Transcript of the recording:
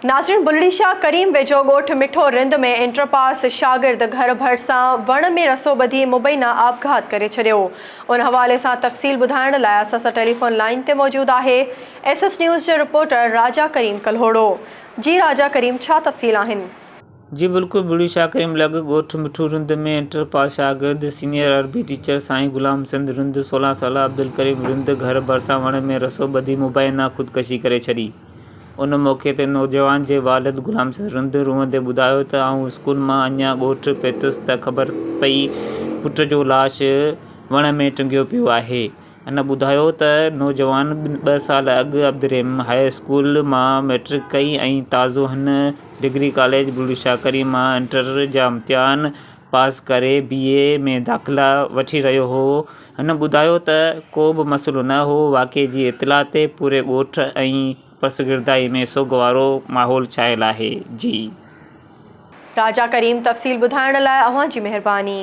नाज़रीन, बुलड़ी शाह करीम वेझो ॻोठ मिठो रिंद में इंटर पास शागिर्द घर भरिसां वण में रसो ॿधी मुबैना आपघात करे छॾियो। उन हवाले सां तफ़सील ॿुधाइण लाइ असां सां टेलीफोन लाइन ते मौजूदु आहे SS न्यूज़ जो रिपोर्टर राजा करीम कल्होड़ो। जी राजा करीम, छा तफ़सील आहिनि? जी बिल्कुल, बुलड़ी शाह करीम लॻ ॻोठ मिठू रिंद में इंटर पास शागिर्द सीनियर अरबी टीचर साईं गुलाम सिंध रिंद 16 साल अब्दुल करीम रिंद घर भरिसां वण में रसो ॿधी मुबैना ख़ुदकशी करे छॾी। उन मौक़े ते नौजवान जे वालिद गुलाम सिंध रिंद रुअंदे ॿुधायो त आउं स्कूल मां अञा ॻोठ पहुतुसि त ख़बर पई पुट जो लाश वण में टंगियो पियो आहे। अन ॿुधायो त नौजवान 2 साल अॻु अब्दुर्रहीम हाई स्कूल मां मैट्रिक कई ऐं ताज़ो हिन डिग्री कॉलेज बुलड़ी शाह करीम मां इंटर जा इम्तिहान पास करे BA में दाख़िला वठी रहियो हो। हिन ॿुधायो त को बि मसइलो न हो। वाक़े जी इतला ते पूरे ॻोठ ऐं पर्सगिरदाई में सोग वारो माहौल छायल आहे। जी राजा करीम, तफ़सील ॿुधाइण लाइ अव्हां जी महिरबानी।